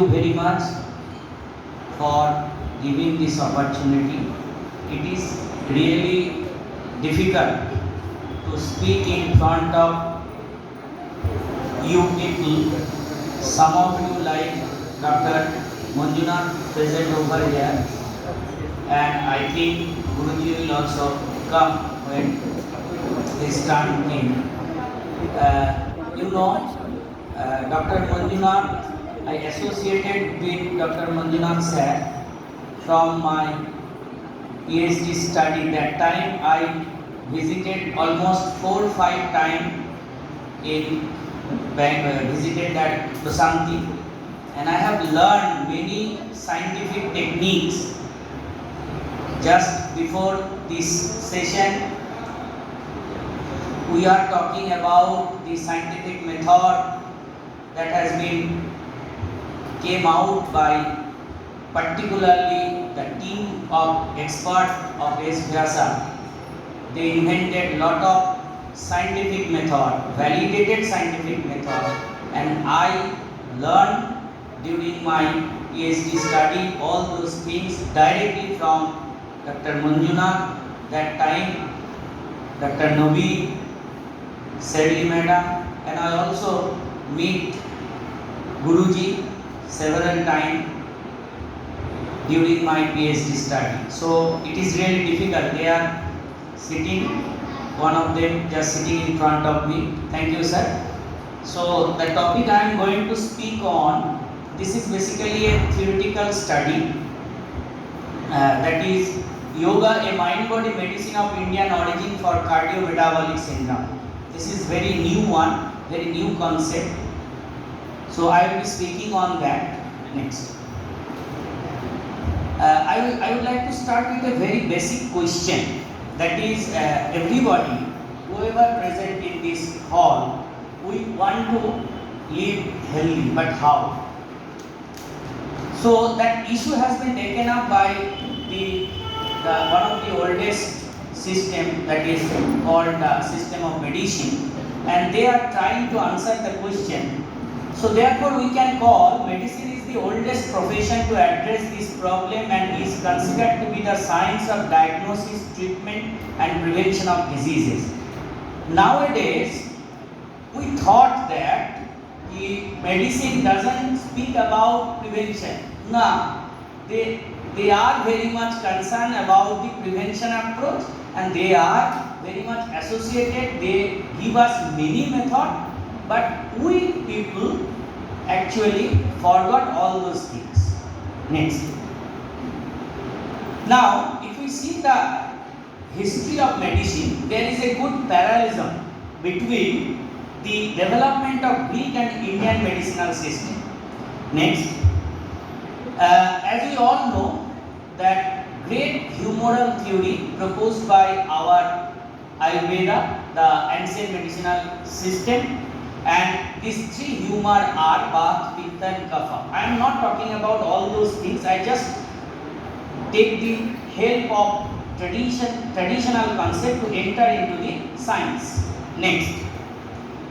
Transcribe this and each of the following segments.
you very much for giving this opportunity. It is really difficult to speak in front of you people. Some of you like Dr. Manjunath present over here, and I think Guruji will also come when his turn came. Dr. Manjunath, I associated with Dr. Manjunath sir from my PhD study. That time I visited almost 4 or 5 times in visited that Prasanti, and I have learned many scientific techniques. Just before this session, we are talking about the scientific method that has been came out by particularly the team of experts of S. Vyasa. They invented lot of scientific method, validated scientific method, and I learned during my PhD study all those things directly from Dr. Manjunath, that time Dr. Nobi, Sherry Madam, and I also meet Guruji several times during my PhD study. So it is really difficult. They are sitting, one of them just sitting in front of me. Thank you, sir. So the topic I am going to speak on, this is basically a theoretical study that is Yoga, a mind-body medicine of Indian origin for cardiometabolic syndrome. This is very new one, very new concept. So I will be speaking on that next. I would like to start with a very basic question. That is, everybody, whoever present in this hall, we want to live healthy, but how? So that issue has been taken up by one of the oldest system, that is called the system of medicine, and they are trying to answer the question. So therefore we can call medicine is the oldest profession to address this problem and is considered to be the science of diagnosis, treatment and prevention of diseases. Nowadays we thought that medicine doesn't speak about prevention. No, they are very much concerned about the prevention approach, and they are very much associated. They give us many methods, but we people actually forgot all those things. Next. Now, if we see the history of medicine, there is a good parallelism between the development of Greek and Indian medicinal system. Next. As we all know, that great humoral theory proposed by our Ayurveda, the ancient medicinal system, and these three humor are Vata, Pitta and Kapha. I am not talking about all those things. I just take the help of traditional concept to enter into the science. Next,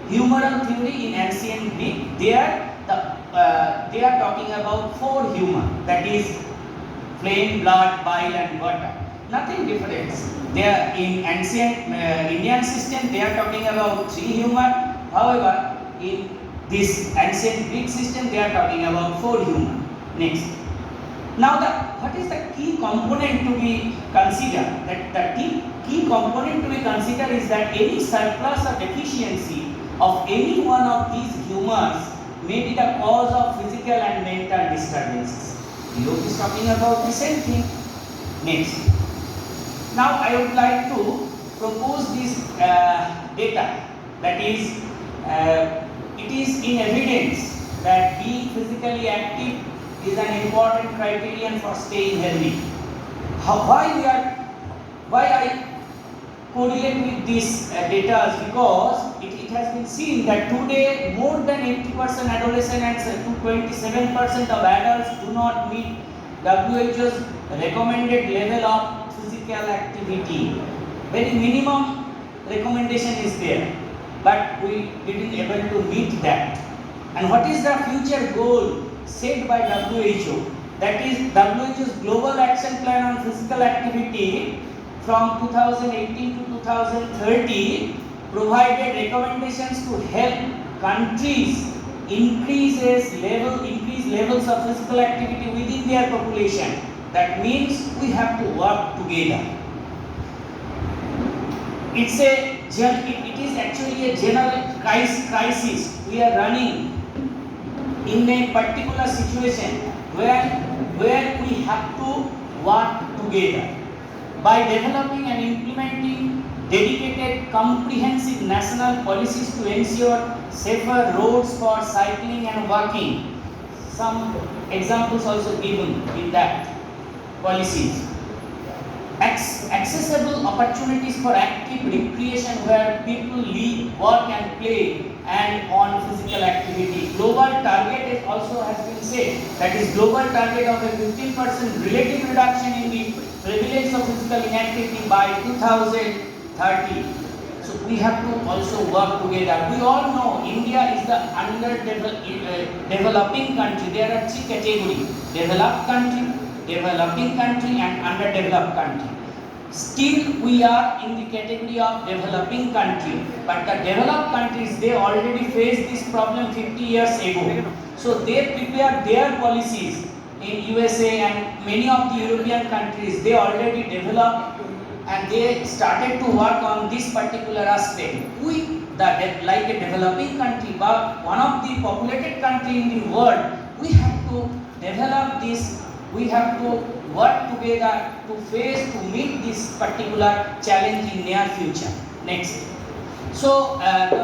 humoral theory in ancient Greek. They are talking about 4 humor, that is flame, blood, bile and water. Nothing different. They are in ancient Indian system. They are talking about 3 humor. However, in this ancient Greek system, they are talking about 4 humor. Next. Now, what is the key component to be considered? That the key component to be considered is that any surplus or deficiency of any one of these humors may be the cause of physical and mental disturbances. Yoga is talking about the same thing. Next. Now I would like to propose this data, that is, it is in evidence that being physically active is an important criterion for staying healthy. Why I correlate with this data is because it has been seen that today more than 80% adolescents and 27% of adults do not meet WHO's recommended level of physical activity. Very minimum recommendation is there, but we didn't able to meet that. And what is the future goal set by WHO, that is WHO's Global Action Plan on Physical Activity from 2018 to 2030 provided recommendations to help countries increase levels of physical activity within their population. That means we have to work together. It is actually a general crisis we are running in a particular situation where we have to work together. By developing and implementing dedicated comprehensive national policies to ensure safer roads for cycling and walking. Some examples also given in that policies. Accessible opportunities for active recreation where people live, work and play and on physical activity. Global target also has been said, that is global target of a 15% relative reduction in the prevalence of physical inactivity by 2030. So we have to also work together. We all know India is the developing country. There are three categories: developed country, developing country and underdeveloped country. Still we are in the category of developing country, but the developed countries, they already faced this problem 50 years ago. So they prepared their policies in USA and many of the European countries. They already developed and they started to work on this particular aspect. We, like a developing country, but one of the populated country in the world, we have to develop this. We have to work together to meet this particular challenge in near future. Next. So the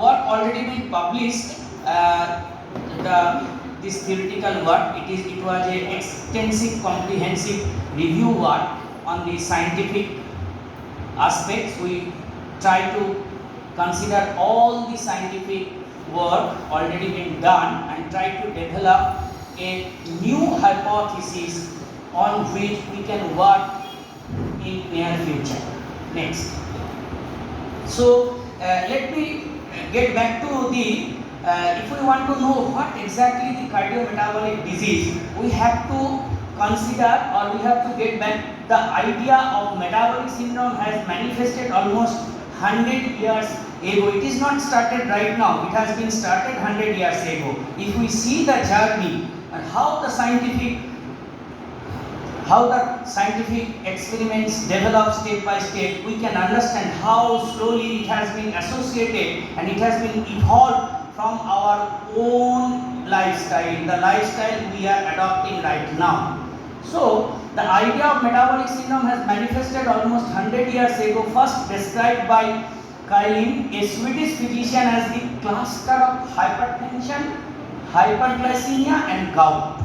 work already been published. This theoretical work, it was an extensive, comprehensive review work on the scientific aspects. We try to consider all the scientific work already been done and try to develop a new hypothesis on which we can work in near future. Next. So let me get back to the if we want to know what exactly the cardiometabolic disease, we have to consider, or we have to get back the idea of metabolic syndrome has manifested almost 100 years ago. It is not started right now, it has been started 100 years ago. If we see the journey and how the scientific experiments develop step by step, we can understand how slowly it has been associated and it has been evolved from our own lifestyle, the lifestyle we are adopting right now. So the idea of metabolic syndrome has manifested almost 100 years ago, first described by Kaelin, a Swedish physician, as the cluster of hypertension, hyperglycemia and gout.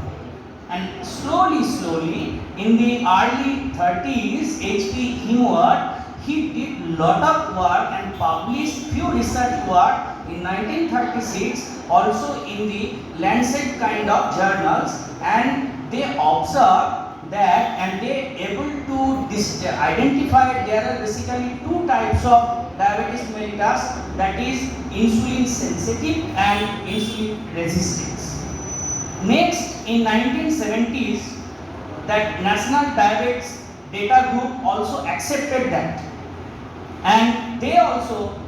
And slowly in the early 30s, H.P. Heward, he did lot of work and published few research work in 1936 also in the Lancet kind of journals, and they observed that and they able to identify there are basically two types of diabetes mellitus, that is insulin sensitive and insulin resistance. Next, in 1970s, that National Diabetes Data Group also accepted that, and they also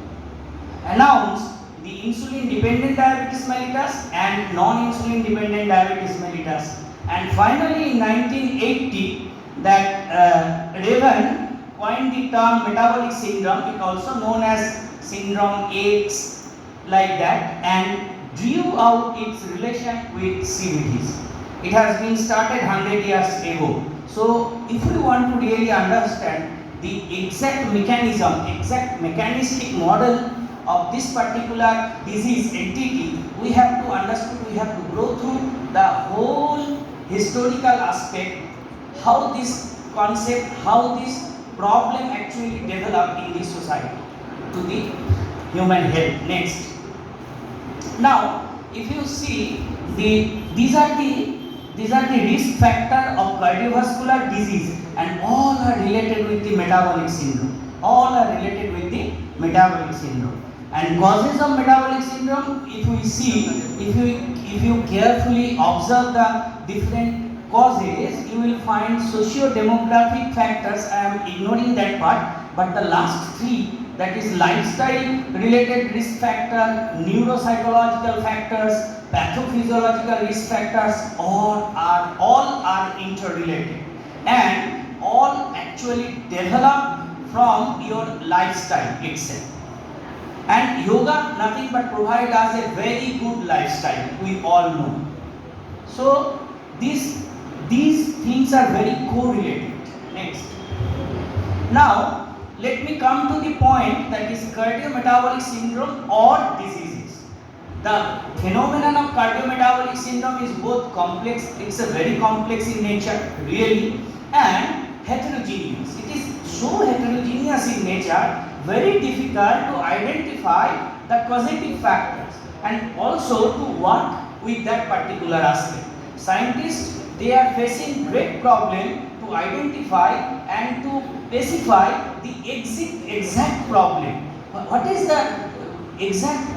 announced the insulin dependent diabetes mellitus and non-insulin dependent diabetes mellitus. And finally in 1980, that Raven coined the term metabolic syndrome, it also known as syndrome X, like that, and drew out its relation with CVDs. It has been started 100 years ago. So if we want to really understand the exact mechanism, exact mechanistic model of this particular disease entity, we have to understand, we have to go through the whole historical aspect, how this concept, how this problem actually developed in this society to the human health. Next. Now, if you see these are the risk factor of cardiovascular disease, and all are related with the metabolic syndrome. All are related with the metabolic syndrome. And causes of metabolic syndrome, if we see, if you carefully observe the different causes, you will find socio-demographic factors. I am ignoring that part, but the last three, that is lifestyle related risk factor, neuropsychological factors, pathophysiological risk factors, all are interrelated and all actually develop from your lifestyle itself. And yoga nothing but provide us a very good lifestyle, we all know. So these things are very correlated. Next. Now let me come to the point, that is cardiometabolic syndrome or diseases. The phenomenon of cardiometabolic syndrome is both complex, it's a very complex in nature really, and heterogeneous. It is so heterogeneous in nature, very difficult to identify the causative factors and also to work with that particular aspect. Scientists, they are facing great problem to identify and to specify the exact problem. What is the exact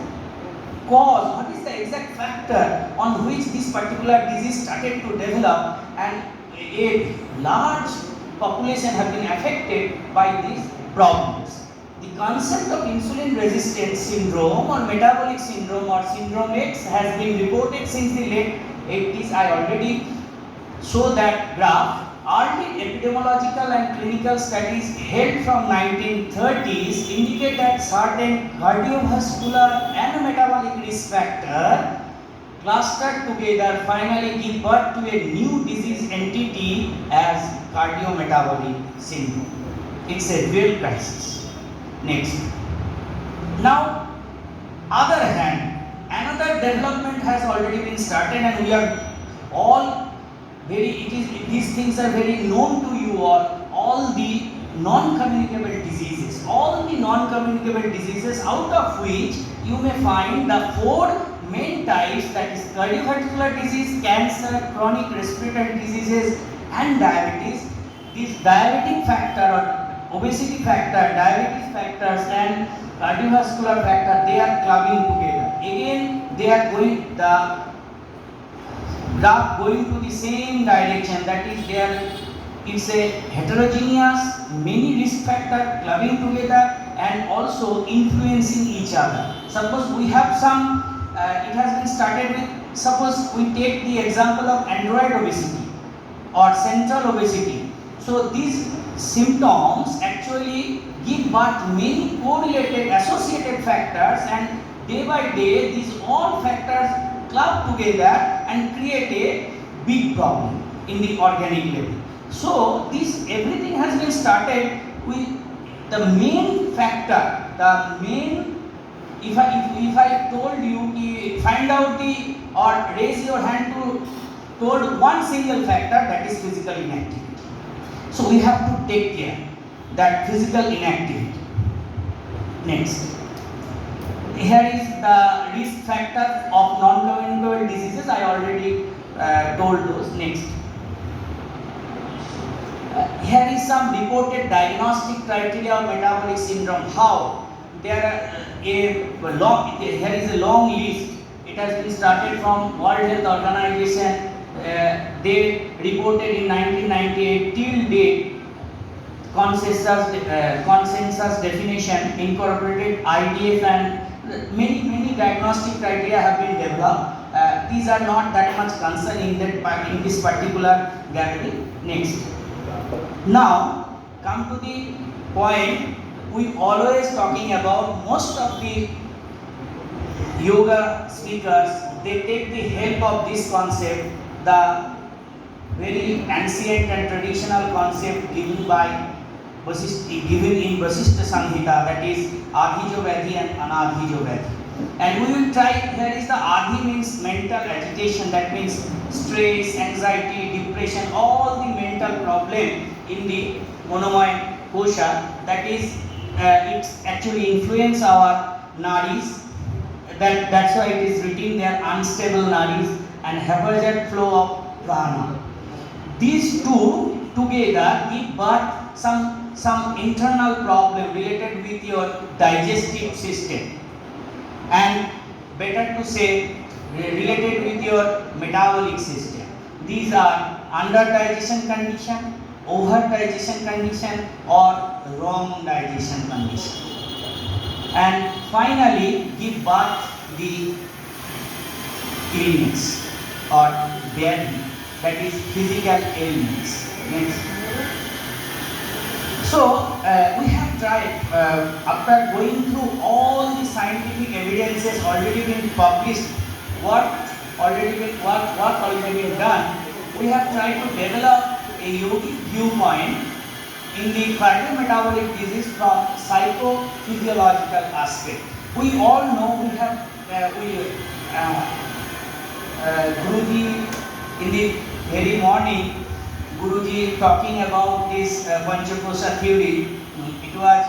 cause, what is the exact factor on which this particular disease started to develop, and a large population have been affected by these problems. The concept of insulin resistance syndrome or metabolic syndrome or syndrome X has been reported since the late 80s. I already showed that graph. Early epidemiological and clinical studies held from 1930s indicate that certain cardiovascular and metabolic risk factor clustered together finally give birth to a new disease entity as cardiometabolic syndrome. It's a real crisis. Next. Now, other hand, another development has already been started, and we are all these things are very known to you all the non-communicable diseases. All the non-communicable diseases, out of which you may find the four main types, that is cardiovascular disease, cancer, chronic respiratory diseases and diabetes. This diabetic factor or obesity factor, diabetes factors and cardiovascular factor, they are clubbing together. Again, they are going, the graph going to the same direction, that is there, it's a heterogeneous, many risk factors clubbing together and also influencing each other. Suppose we have some, it has been started with, suppose we take the example of android obesity or central obesity. So these symptoms actually give birth many correlated associated factors, and day by day these all factors club together and create a big problem in the organic level. So this everything has been started with the main factor, the main, if I told you find out the or raise your hand to toward one single factor, that is physical inactivity. So we have to take care that physical inactivity. Next. Here is the risk factor of non-communicable diseases. I already told those. Next. Here is some reported diagnostic criteria of metabolic syndrome. How? There are here is a long list. It has been started from World Health Organization. They reported in 1998 till date consensus definition incorporated IDF, and many diagnostic criteria have been developed. These are not that much concerning that in this particular gathering. Next. Now come to the point we always talking about. Most of the yoga speakers, they take the help of this concept, the very ancient and traditional concept given in Vasishtha Samhita, that is Adhijo Vyadhi and Anadhijo Vyadhi. And we will try, here is the Adhi means mental agitation, that means stress, anxiety, depression, all the mental problem in the monomoy kosha, that is it actually influence our nadis. That's why it is written there, unstable nadis and haphazard flow of prana. These two together give birth some internal problem related with your digestive system. and better to say related with your metabolic system. These are under digestion condition, over digestion condition, or wrong digestion condition. And finally give birth the illness or death, that is physical illness. Next. So we have tried, after going through all the scientific evidences already been published, what already been done, we have tried to develop a yogic viewpoint in the cardiometabolic disease from psychophysiological aspect. We all know we have Guruji in the very morning, Guruji talking about this Panchakosha theory. It was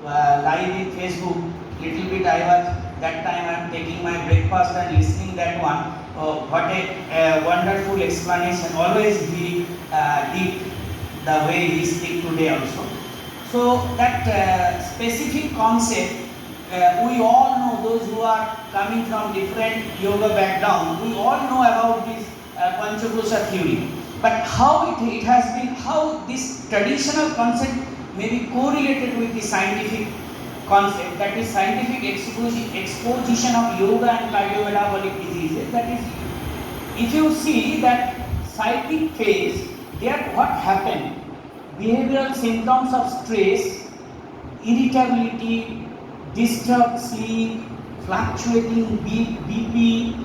live in Facebook. Little bit I was that time I am taking my breakfast and listening that one. What a wonderful explanation. Always he did the way he speak today also. So that specific concept, we all know, those who are coming from different yoga background, we all know about this Panchakosha theory. But how it has been, how this traditional concept may be correlated with the scientific concept, that is scientific exposition of yoga and cardiometabolic diseases. That is, if you see that psychic phase, there what happened? Behavioral symptoms of stress, irritability, disturbed sleep, fluctuating BP,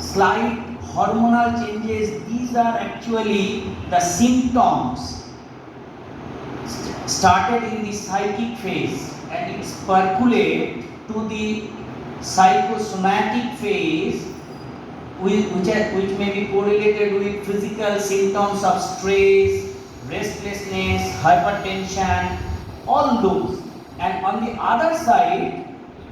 slight hormonal changes, these are actually the symptoms started in the psychic phase, and it's percolate to the psychosomatic phase, which may be correlated with physical symptoms of stress, restlessness, hypertension, all those. And on the other side,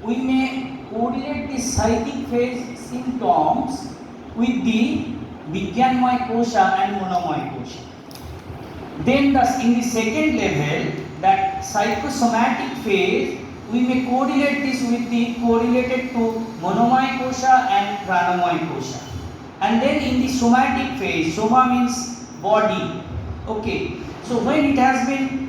we may correlate the psychic phase symptoms with the Vijnanamaya kosha and Monomaya kosha. Then in the second level, that psychosomatic phase, we may correlate this with the correlated to Monomaya kosha and Pranamaya kosha. And then in the somatic phase, soma means body. Okay, so when it has been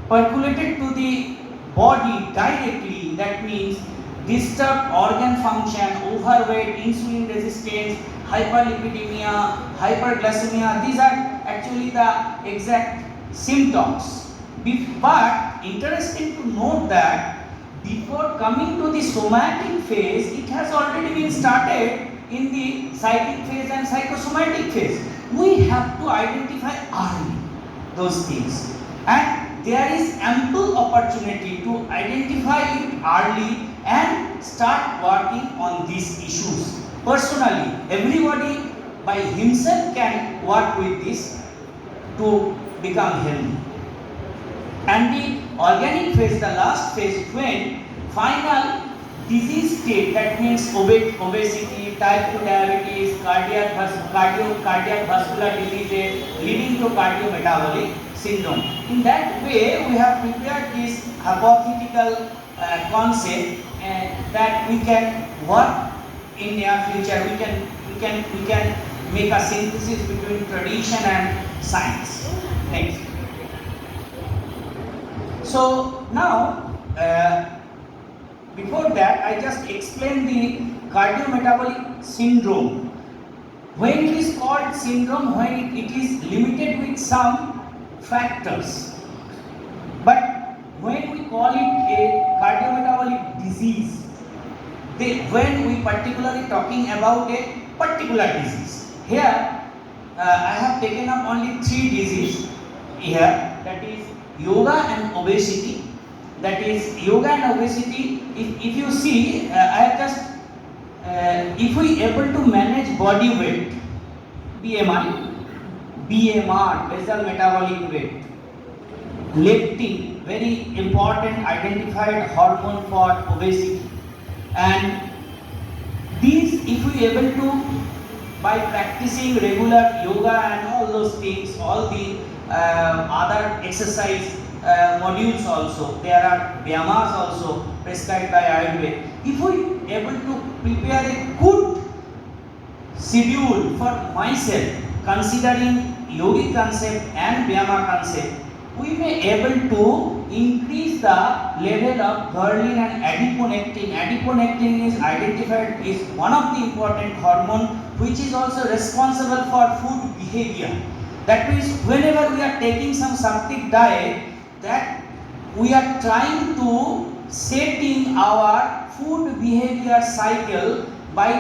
percolated to the body directly, that means disturbed organ function, overweight, insulin resistance, hyperlipidemia, hyperglycemia, these are actually the exact symptoms. But interesting to note that before coming to the somatic phase, it has already been started in the psychic phase and psychosomatic phase. We have to identify early those things, and there is ample opportunity to identify it early and start working on these issues. Personally, everybody by himself can work with this to become healthy. And the organic phase, the last phase, when final disease state, that means obesity, type 2 diabetes, cardiac vascular disease leading to cardiometabolic syndrome. In that way, we have prepared this hypothetical concept that we can work in near future. We can make a synthesis between tradition and science. Next. So now, before that, I just explained the cardiometabolic syndrome. When it is called syndrome, when it is limited with some factors, but when we call it a cardiometabolic disease, when we particularly talking about a particular disease. Here, I have taken up only 3 diseases here, that is yoga and obesity. That is yoga and obesity. If you see, I have just, if we able to manage body weight, BMR, basal metabolic rate, leptin, very important identified hormone for obesity, and these, if we able to, by practicing regular yoga and all those things, all the other exercise, modules also. There are Vyamas also prescribed by Ayurveda. If we able to prepare a good schedule for myself, considering yogic concept and Vyama concept, we may able to increase the level of ghrelin and adiponectin. Adiponectin is identified is one of the important hormone which is also responsible for food behavior. That means whenever we are taking some sattvic diet, that we are trying to setting our food behavior cycle by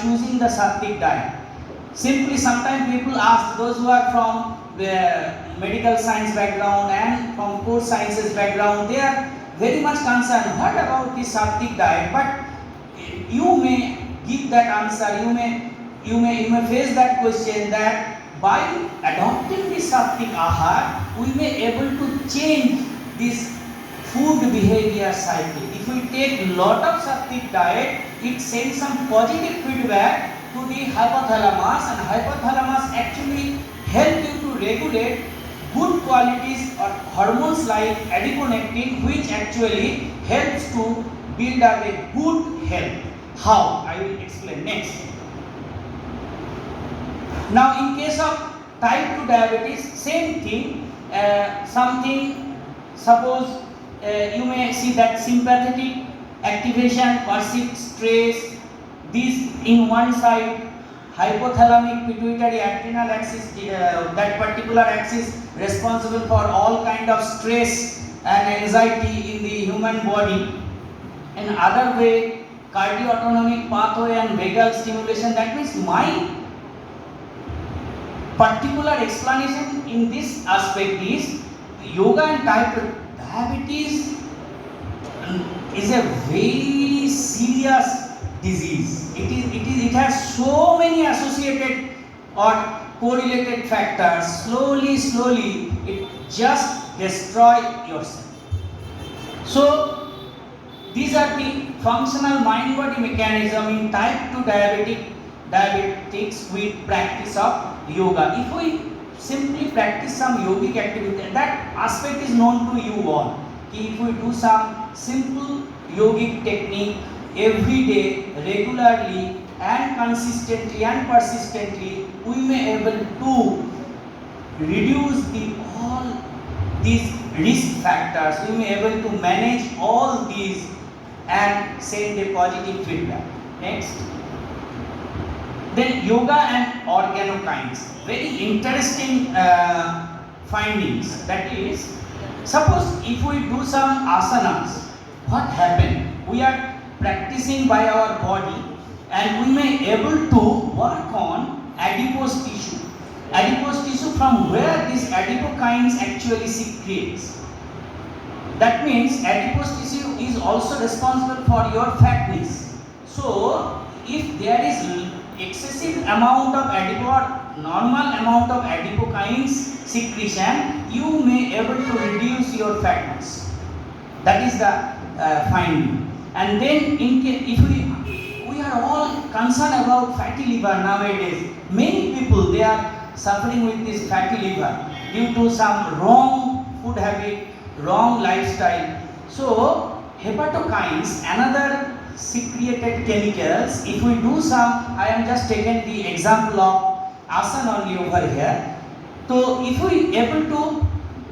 choosing the sattvic diet. Simply, sometimes people ask, those who are from the medical science background and from food sciences background, they are very much concerned, what about the sattvic diet? But you may give that answer, you may face that question, that by adopting the sattvic ahar, we may able to change this food behavior cycle. If we take lot of sattvic diet, it sends some positive feedback to the hypothalamus, and hypothalamus actually help you to regulate good qualities or hormones like adiponectin, which actually helps to build up a good health. How? I will explain next. Now, in case of type 2 diabetes, same thing. Suppose you may see that sympathetic activation, perceived stress. These in one side, hypothalamic pituitary adrenal axis, that particular axis responsible for all kind of stress and anxiety in the human body. In other way, cardio-autonomic pathway and vagal stimulation. That means my particular explanation in this aspect is yoga and type 2 diabetes is a very serious disease. It has so many associated or correlated factors. Slowly it just destroy yourself. So these are the functional mind body mechanism in type 2 diabetics with practice of yoga. If we simply practice some yogic activity, that aspect is known to you all. If we do some simple yogic technique every day, regularly and consistently and persistently, we may able to reduce all these risk factors. We may able to manage all these and send a positive feedback. Next. Then yoga and organokines. Very interesting findings. That is, suppose if we do some asanas, what happens? We are practicing by our body, and we may able to work on adipose tissue. Adipose tissue, from where this adipokines actually secretes. That means adipose tissue is also responsible for your fatness. So if there is excessive amount of normal amount of adipokines secretion, you may able to reduce your fatness. That is the finding. And then if we are all concerned about fatty liver nowadays. Many people, they are suffering with this fatty liver due to some wrong food habit, wrong lifestyle. So hepatokines, another secreted chemicals. If we do some, I am just taking the example of asana only over here. So if we able to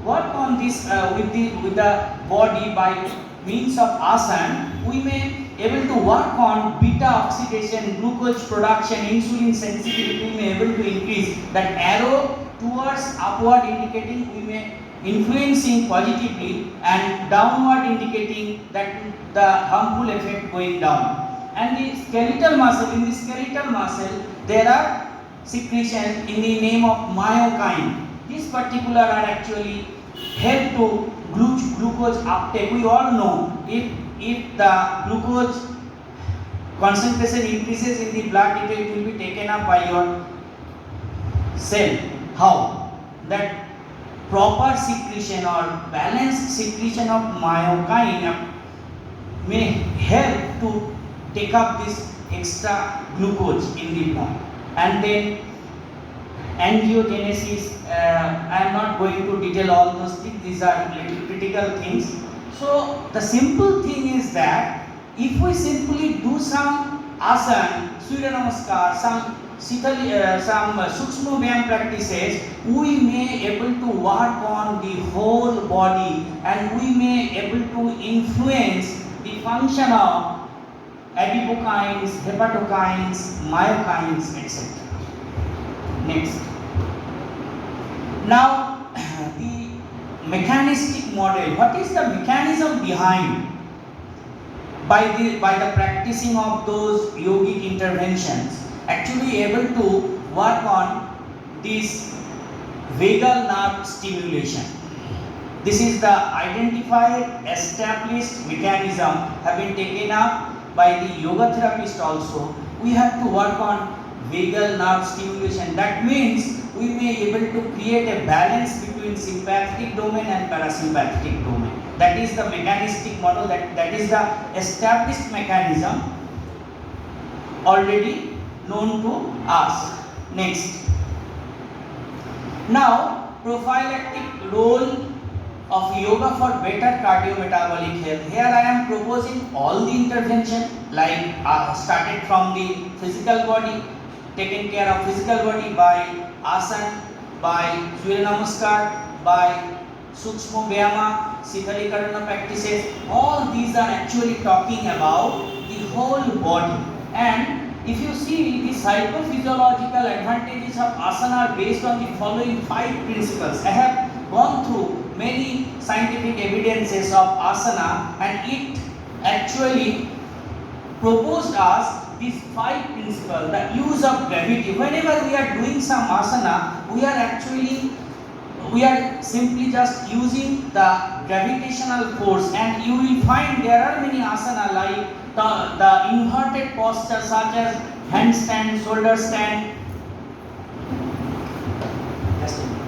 work on this with the body by means of asana, we may able to work on beta oxidation, glucose production, insulin sensitivity. We may able to increase that arrow towards upward indicating we may influencing positively, and downward indicating that the harmful effect going down. And the skeletal muscle, in the skeletal muscle there are secretion in the name of myokine. These particular are actually help to glucose uptake. We all know if the glucose concentration increases in the blood, it will be taken up by your cell. How? That proper secretion or balanced secretion of myokine may help to take up this extra glucose in the blood. And then angiogenesis. I am not going to detail all those things. These are little critical things. So the simple thing is that if we simply do some asana, Surya Namaskar, some Sukshma Vyam practices, we may able to work on the whole body and we may able to influence the function of adipokines, hepatokines, myokines, etc. Next. Now, the mechanistic model. What is the mechanism behind? By the practicing of those yogic interventions, actually able to work on this vagal nerve stimulation. This is the identified, established mechanism have been taken up by the yoga therapist also. We have to work on vagal nerve stimulation. That means we may able to create a balance between sympathetic domain and parasympathetic domain. That is the mechanistic model, that is the established mechanism already known to us. Next. Now, prophylactic role of yoga for better cardiometabolic health. Here I am proposing all the intervention, like started from the physical body, taken care of physical body by asana, by Surya Namaskar, by Sukshma Vyama, Sikhalikarana practices. All these are actually talking about the whole body. And if you see, the psychophysiological advantages of asana are based on the following 5 principles. I have gone through many scientific evidences of asana and it actually proposed us these 5 principles. The use of gravity. Whenever we are doing some asana, we are simply just using the gravitational force, and you will find there are many asana like the inverted posture such as handstand, shoulder stand. Just a minute.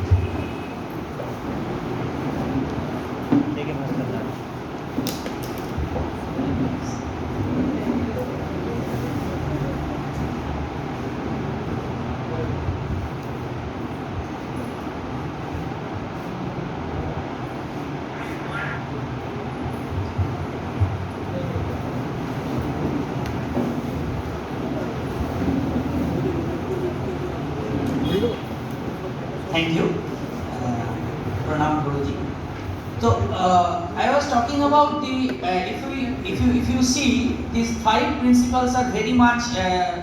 Thank you. Pranam Guruji. So I was talking about the if you see, these 5 principles are very much and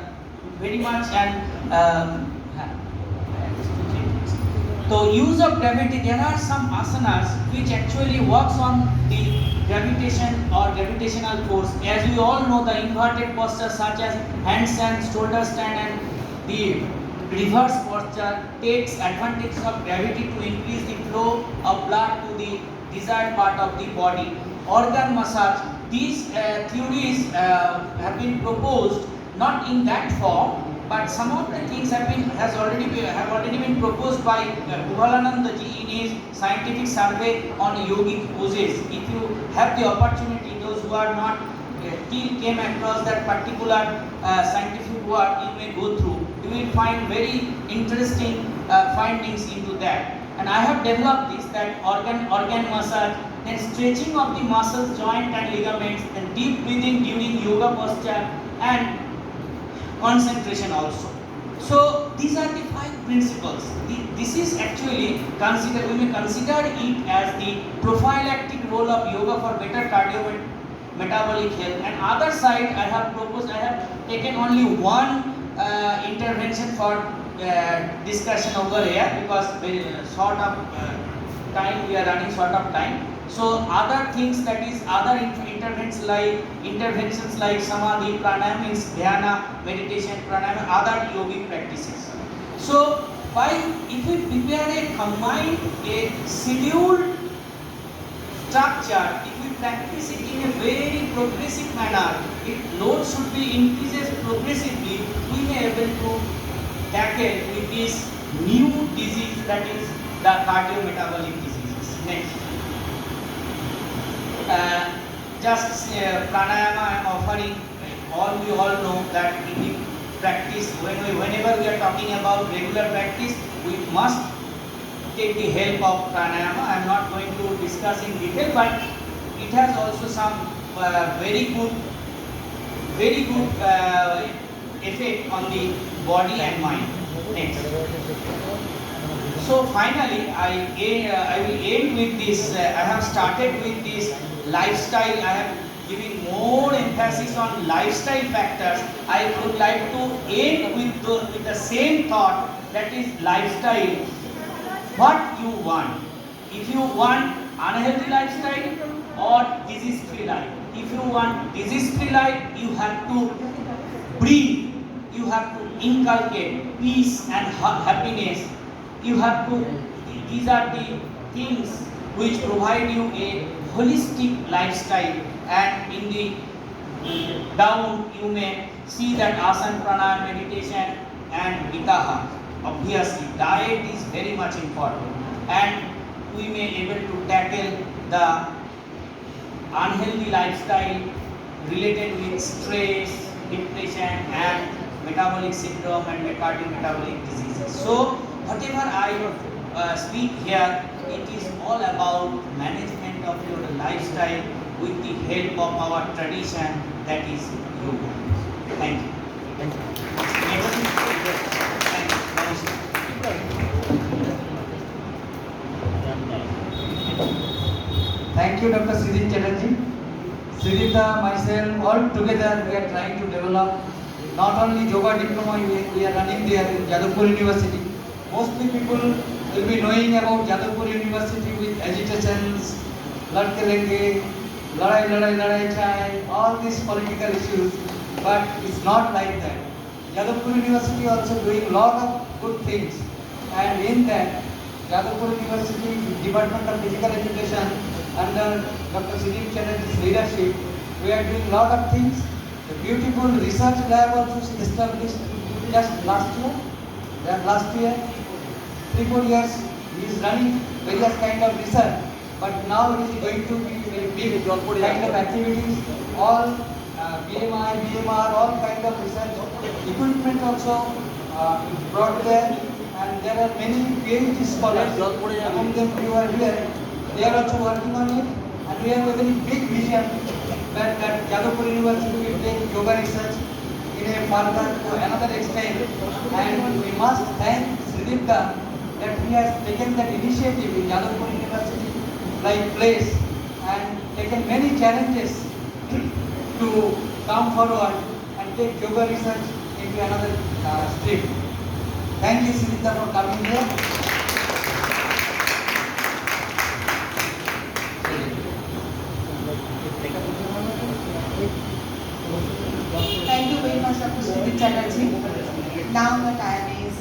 so use of gravity. There are some asanas which actually works on the gravitation or gravitational force. As we all know, the inverted posture such as handstand, shoulder stand, and the reverse posture takes advantage of gravity to increase the flow of blood to the desired part of the body. Organ massage. These theories have been proposed not in that form, but some of the things have already been proposed by Bhuvalananda ji in his scientific survey on yogic poses. If you have the opportunity, those who are not till came across that particular scientific work, you may go through. You will find very interesting findings into that. And I have developed this, that organ massage, then stretching of the muscles, joint and ligaments, then deep breathing during yoga posture, and concentration also. So these are the 5 principles. This is actually considered, we may consider it as the prophylactic role of yoga for better cardiometabolic health. And other side, I have taken only one intervention for discussion over here, because very short of time, we are running short of time. So other things, that is other interventions like samadhi, pranayama means dhyana, meditation, pranayama, other yogic practices. So if we prepare a combined, a scheduled structure, if we practice it in a very progressive manner, if load should be increases progressively, we may able to tackle with this new disease, that is the cardiometabolic diseases. Next. Just pranayama I am offering. We all know that in the practice, whenever we are talking about regular practice, we must take the help of pranayama. I am not going to discuss in detail, but it has also some very good effect on the body and mind. Next. So finally, I will end with this. I have started with this lifestyle. I have given more emphasis on lifestyle factors. I would like to end with the same thought, that is lifestyle. What you want? If you want unhealthy lifestyle or disease-free life. If you want disease-free life, you have to breathe. You have to inculcate peace and happiness. You have to, these are the things which provide you a holistic lifestyle, and in the down you may see that asana, pranayama, meditation and vitaha. Obviously diet is very much important, and we may able to tackle the unhealthy lifestyle related with stress, depression and metabolic syndrome and cardiometabolic diseases. So whatever I speak here, it is all about management of your lifestyle with the help of our tradition, that is yoga. Thank you. Thank you. Thank you, Dr. Sridhar Chatterjee. Sridhar, myself, all together we are trying to develop not only yoga diploma we are running there in Jadavpur University. Mostly people will be knowing about Jadavpur University with agitations, ladke lenge, ladai chai, all these political issues, but it's not like that. Jadavpur University also doing lot of good things, and in that Jadavpur University Department of Physical Education under Dr. Sridhar Chatterjee's leadership, we are doing lot of things. The beautiful research lab also is established just last year, 3-4 years, he is running various kind of research, but now it is going to be very big kind of activities, all BMI, BMR, all kind of research equipment also brought there, and there are many PhD scholars, among them you are here, they are also working on it, and we have a very big vision that Jadavpur University will take yoga research in a further to another extent, and we must thank Sridhar that he has taken that initiative in Jadavpur University like place and taken many challenges to come forward and take yoga research into another stream. Thank you, Sridhar, for coming here. Thank you very much, Dr. Sridhar Chatterjee. Now the time is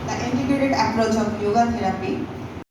the integrated approach of yoga therapy.